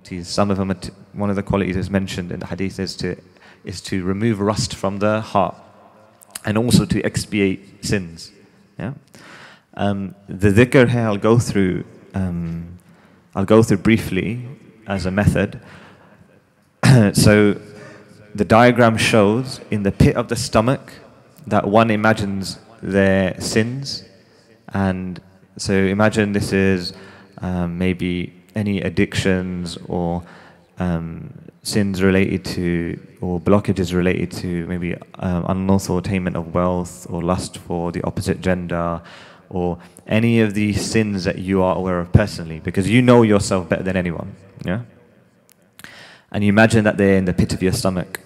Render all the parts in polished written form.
qualities. Some of them, one of the qualities is mentioned in the hadith is to remove rust from the heart and also to expiate sins. Yeah. The dhikr here I'll go through briefly as a method. So the diagram shows in the pit of the stomach that one imagines their sins, and so imagine this is maybe any addictions or sins related to, or blockages related to maybe unlawful attainment of wealth or lust for the opposite gender, or any of these sins that you are aware of personally, because you know yourself better than anyone. Yeah. And you imagine that they're in the pit of your stomach.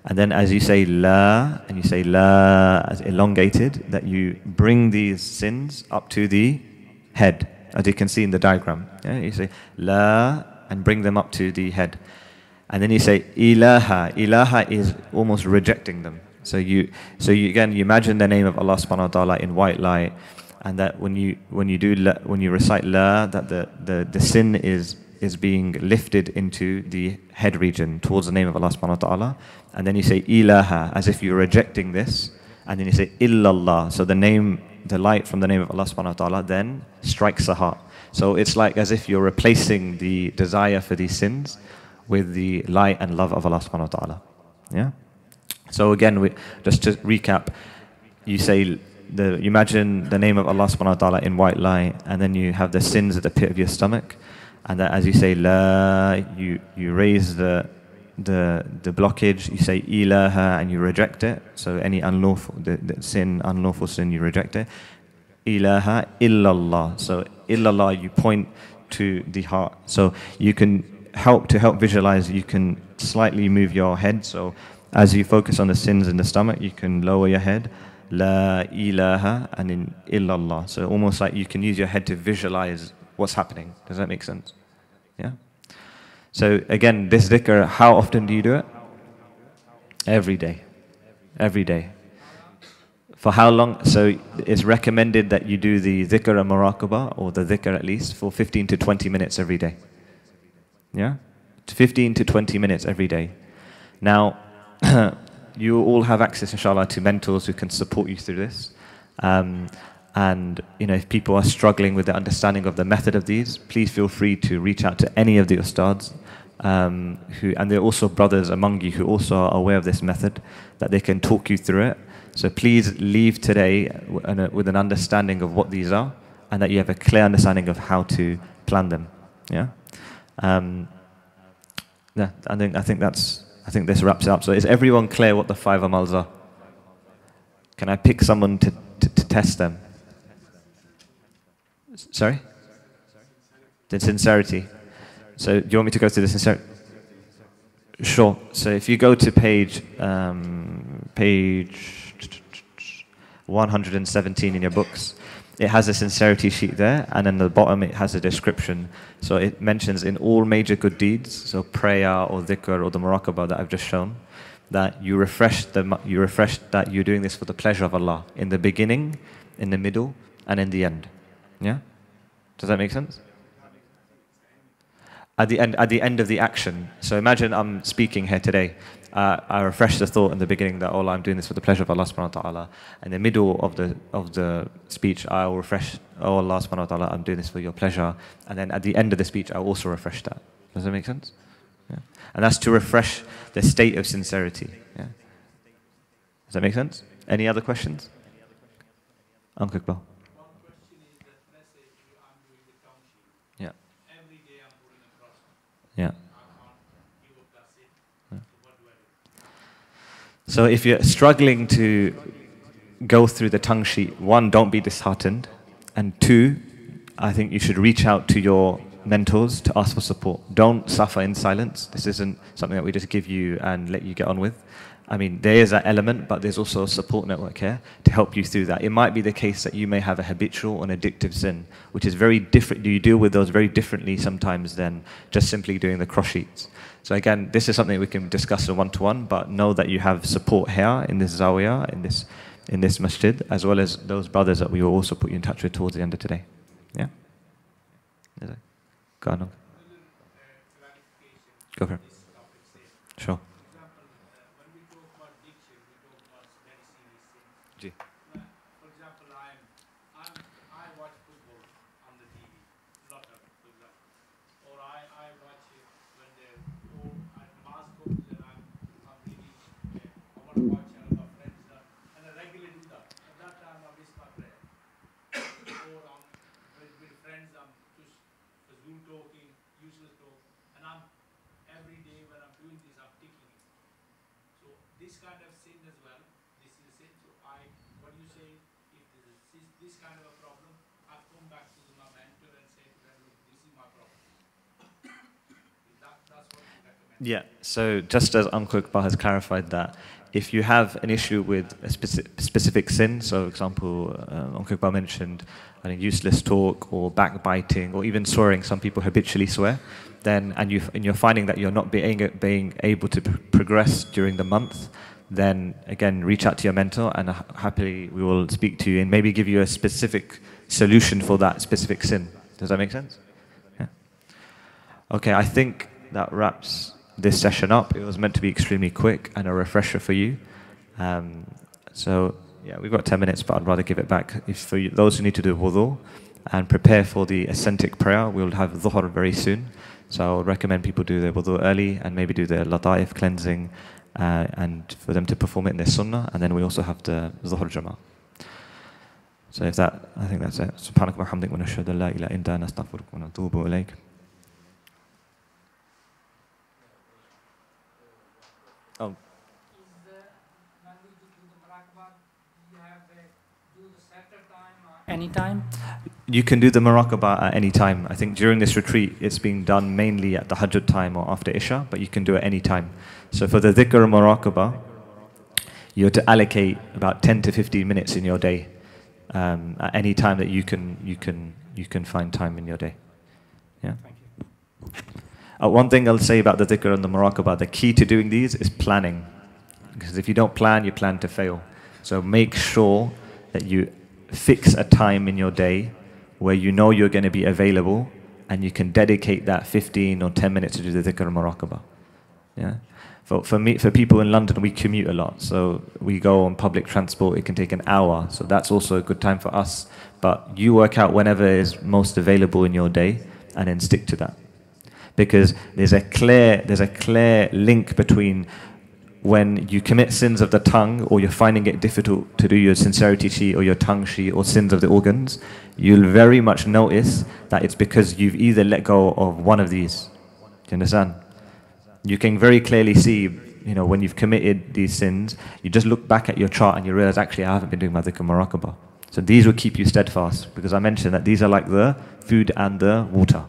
And then as you say la, and you say la as elongated, that you bring these sins up to the head, as you can see in the diagram. Yeah? You say la and bring them up to the head. And then you say ilaha. Ilaha is almost rejecting them. So you again, you imagine the name of Allah subhanahu wa ta'ala in white light, and that when you recite la, that the sin is being lifted into the head region towards the name of Allah subhanahu wa ta'ala. And then you say ilaha, as if you're rejecting this. And then you say illallah. So the light from the name of Allah subhanahu wa ta'ala then strikes the heart. So it's like as if you're replacing the desire for these sins with the light and love of Allah subhanahu wa ta'ala. Yeah? So again, just to recap, you imagine the name of Allah subhanahu wa ta'ala in white light, and then you have the sins at the pit of your stomach. And that as you say la, you raise the blockage, you say ilaha, and you reject it. So any unlawful sin, you reject it. Ilaha illallah. So illallah, you point to the heart. So you can help visualize, you can slightly move your head. So as you focus on the sins in the stomach, you can lower your head. La ilaha and in illallah. So almost like you can use your head to visualize what's happening. Does that make sense? Yeah? So again, this dhikr, how often do you do it? Every day. Every day. For how long? So it's recommended that you do the dhikr al-muraqabah, or the dhikr at least, for 15 to 20 minutes every day. Yeah? 15 to 20 minutes every day. Now, you all have access, inshallah, to mentors who can support you through this. And if people are struggling with the understanding of the method of these, please feel free to reach out to any of the ustads, and there are also brothers among you who also are aware of this method, that they can talk you through it. So please leave today with an understanding of what these are, and that you have a clear understanding of how to plan them. Yeah. Yeah. I think this wraps it up. So is everyone clear what the 5 amals are? Can I pick someone to test them? Sorry? The sincerity. So do you want me to go through the sincerity? Sure. So if you go to page 117 in your books, it has a sincerity sheet there, and in the bottom it has a description. So it mentions in all major good deeds, so prayer or dhikr or the muraqabah that I've just shown, that you refresh that you're doing this for the pleasure of Allah in the beginning, in the middle, and in the end. Yeah? Does that make sense? At the end of the action. So imagine I'm speaking here today. I refresh the thought in the beginning that, oh, I'm doing this for the pleasure of Allah subhanahu wa ta'ala. In the middle of the speech, I will refresh, oh, Allah subhanahu wa ta'ala, I'm doing this for your pleasure. And then at the end of the speech, I will also refresh that. Does that make sense? Yeah. And that's to refresh the state of sincerity. Yeah. Does that make sense? Any other questions? Uncle Iqbal. Yeah. So if you're struggling to go through the tongue sheet, 1, don't be disheartened, and 2, I think you should reach out to your mentors to ask for support. Don't suffer in silence. This isn't something that we just give you and let you get on with. I mean, there is that element, but there's also a support network here to help you through that. It might be the case that you may have a habitual and addictive sin, which is very different. You deal with those very differently sometimes than just simply doing the cross sheets. So again, this is something we can discuss in one-to-one, but know that you have support here in this zawiyah, in this masjid, as well as those brothers that we will also put you in touch with towards the end of today. Yeah? Go on. Go for it. Sure. Ji. Yeah, so just as Uncle Iqbal has clarified that, if you have an issue with a specific sin, so for example, Uncle Iqbal mentioned, I think, useless talk or backbiting or even swearing, some people habitually swear, then, and you're finding that you're not being able to progress during the month, then again, reach out to your mentor and happily we will speak to you and maybe give you a specific solution for that specific sin. Does that make sense? Yeah. Okay, I think that wraps this session up. It was meant to be extremely quick and a refresher for you. So yeah, we've got 10 minutes, but I'd rather give it back. If for you, those who need to do wudu and prepare for the ascentic prayer, we'll have dhuhr very soon. So I would recommend people do their wudu early and maybe do their lata'if cleansing and for them to perform it in their sunnah. And then we also have the dhuhr jama'ah. So if that, I think that's it. Subhanak wa hamdik wa nashhadu an la ilaha illa anta nastaghfiruka wa natubu ilayk. Oh. When we do the muraqabah, you have do the setter time or any time? You can do the muraqabah at any time. I think during this retreat, it's being done mainly at the Hajjat time or after Isha, but you can do it any time. So for the dhikr muraqabah, you have to allocate about 10 to 15 minutes in your day, at any time that you can find time in your day. Yeah. One thing I'll say about the dhikr and the muraqabah, the key to doing these is planning. Because if you don't plan, you plan to fail. So make sure that you fix a time in your day where you know you're going to be available and you can dedicate that 15 or 10 minutes to do the dhikr and muraqabah. Yeah? For people in London, we commute a lot. So we go on public transport, it can take an hour. So that's also a good time for us. But you work out whenever is most available in your day and then stick to that. Because there's a clear link between when you commit sins of the tongue or you're finding it difficult to do your sincerity sheet or your tongue sheet or sins of the organs, you'll very much notice that it's because you've either let go of one of these. Do you understand? You can very clearly see, you know, when you've committed these sins, you just look back at your chart and you realize, actually, I haven't been doing my dhikr muraqabah. So these will keep you steadfast, because I mentioned that these are like the food and the water.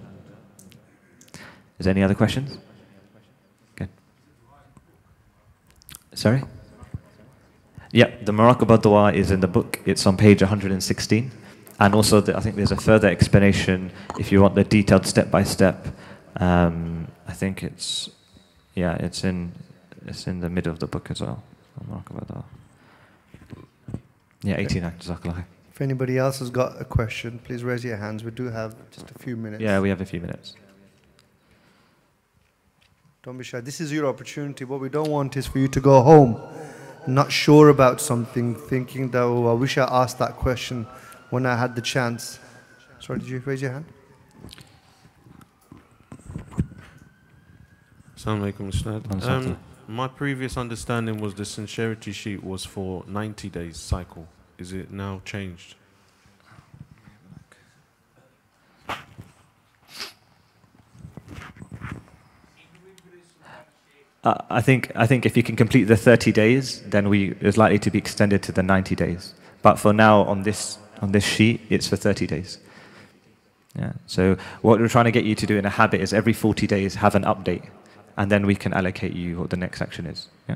Is there any other questions? Okay. Sorry? Yeah, the Muraqabah dua is in the book. It's on page 116. And also, I think there's a further explanation if you want the detailed step-by-step. I think it's, yeah, it's in the middle of the book as well. Muraqabah dua. Yeah, 18 Jazakallah. If anybody else has got a question, please raise your hands. We do have just a few minutes. Yeah, we have a few minutes. Don't be shy. This is your opportunity. What we don't want is for you to go home not sure about something, thinking that, oh, I wish I asked that question when I had the chance. Sorry, did you raise your hand? Assalamu alaikum, Ustad. My previous understanding was the sincerity sheet was for 90 days cycle. Is it now changed? I think if you can complete the 30 days, then it's likely to be extended to the 90 days. But for now, on this sheet, it's for 30 days. Yeah. So what we're trying to get you to do in a habit is every 40 days have an update, and then we can allocate you what the next action is. Yeah.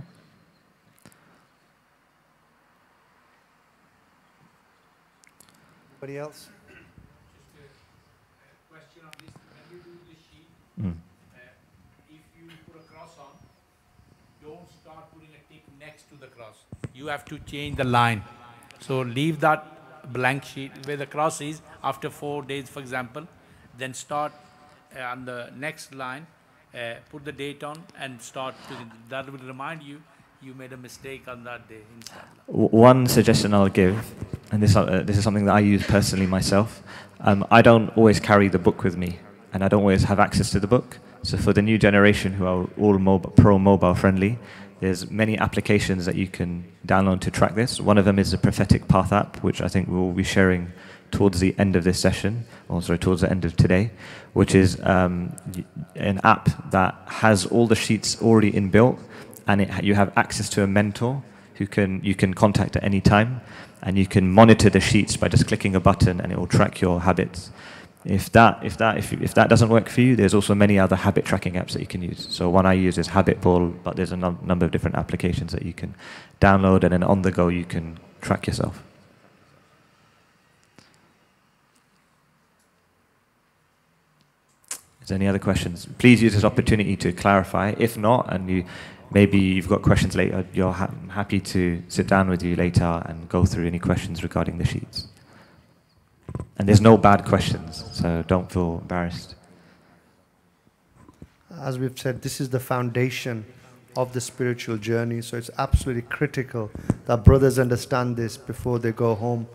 Anybody else? Just a question on this. When you do the sheet, if you put a cross on, don't start putting a tick next to the cross. You have to change the line. So leave that blank sheet where the cross is after 4 days, for example. Then start on the next line put the date on and start doing. That will remind you you made a mistake on that day, inshallah. One suggestion I'll give, and this is something that I use personally myself. I don't always carry the book with me, and I don't always have access to the book. So for the new generation who are all pro-mobile friendly, there's many applications that you can download to track this. One of them is the Prophetic Path app, which I think we'll be sharing towards the end of this session, or sorry, towards the end of today, which is an app that has all the sheets already inbuilt, and you have access to a mentor who you can contact at any time, and you can monitor the sheets by just clicking a button, and it will track your habits. If that doesn't work for you, there's also many other habit tracking apps that you can use. So one I use is Habitbull, but there's a number of different applications that you can download, and then on the go you can track yourself. Is there any other questions? Please use this opportunity to clarify. If not, and maybe you've got questions later, I'm happy to sit down with you later and go through any questions regarding the sheets. And there's no bad questions, so don't feel embarrassed. As we've said, this is the foundation of the spiritual journey, so it's absolutely critical that brothers understand this before they go home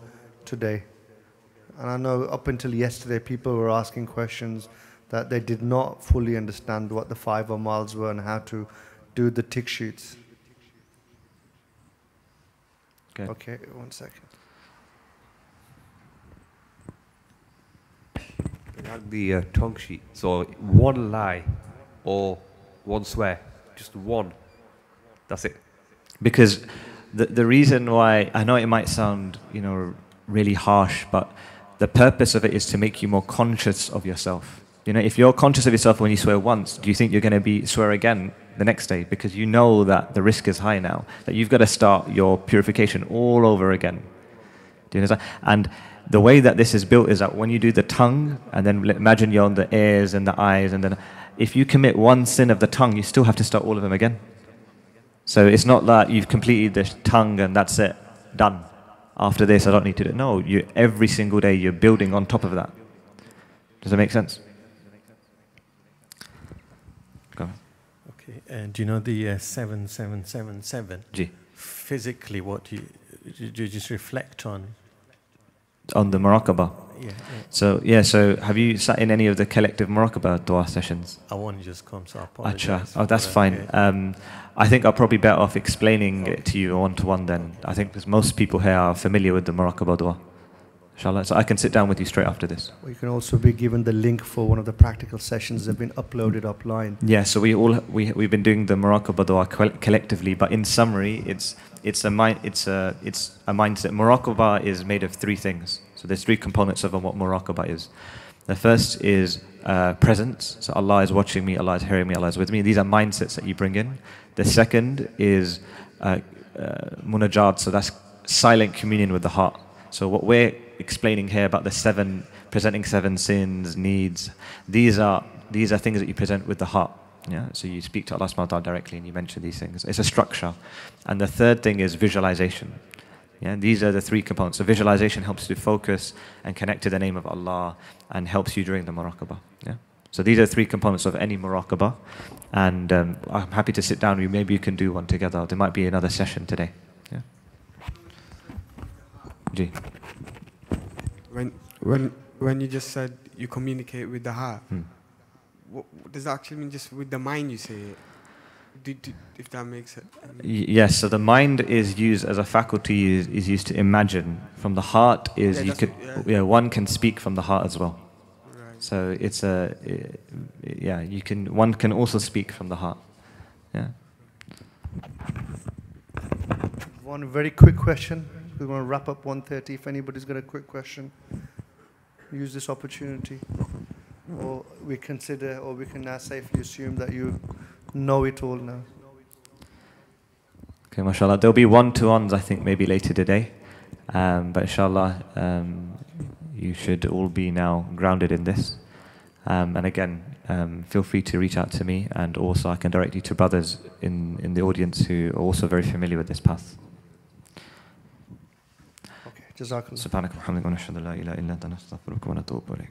today. And I know up until yesterday, people were asking questions that they did not fully understand what the 5 amals were and how to do the tick sheets. Good. Okay, 1 second. Regarding the tongue sheet, so one lie or one swear, just one, that's it. Because the reason why, I know it might sound, really harsh, but the purpose of it is to make you more conscious of yourself. If you're conscious of yourself when you swear once, do you think you're going to swear again the next day? Because you know that the risk is high now, that you've got to start your purification all over again. Do you understand? And the way that this is built is that when you do the tongue, and then imagine you're on the ears and the eyes, and then if you commit one sin of the tongue, you still have to start all of them again. So it's not that you've completed the tongue and that's it, done. After this, I don't need to do it. No, every single day you're building on top of that. Does that make sense? Go on. Okay, and do you know the 7777? Ji. Physically, what do you just reflect on? On the muraqabah. Yeah. So have you sat in any of the collective muraqabah dua sessions? I want to just come, so I apologize. Acha. Oh, that's fine. I think I'll probably better off explaining it to you one-to-one then. I think because most people here are familiar with the muraqabah dua. Inshallah. So I can sit down with you straight after this. Or you can also be given the link for one of the practical sessions that have been uploaded offline. Yeah, so we've been doing the muraqabah dua collectively, but in summary, it's a mindset. Muraqabah is made of 3 things. So there's 3 components of what muraqabah is. The first is presence. So Allah is watching me, Allah is hearing me, Allah is with me. These are mindsets that you bring in. The second is munajat. So that's silent communion with the heart. So what we're explaining here about presenting 7 sins, needs, these are things that you present with the heart. Yeah, so you speak to Allah subhanahu wa ta'ala directly and you mention these things. It's a structure. And the third thing is visualization. Yeah, these are the 3 components. So visualization helps you to focus and connect to the name of Allah and helps you during the muraqabah. Yeah. So these are 3 components of any muraqabah. And I'm happy to sit down with you. Maybe you can do one together. There might be another session today. Yeah. Ji. When you just said you communicate with the heart, what does that actually mean? Just with the mind you say it? If that makes it. Yes, so the mind is used as a faculty, is used to imagine. From the heart is one can speak from the heart as well. Right. So it's one can also speak from the heart. Yeah. One very quick question. We're going to wrap up 1:30. If anybody's got a quick question, use this opportunity. Or we can now safely assume that you know it all now. Okay, mashallah. There'll be one-to-ones, I think, maybe later today. But inshallah, you should all be now grounded in this. And again, feel free to reach out to me, and also I can direct you to brothers in the audience who are also very familiar with this path. Okay, Jazakallah. Subhanaka wa bihamdika wa nashhadu an la ilaha illa anta nastaghfiruka wa natubu ilayk.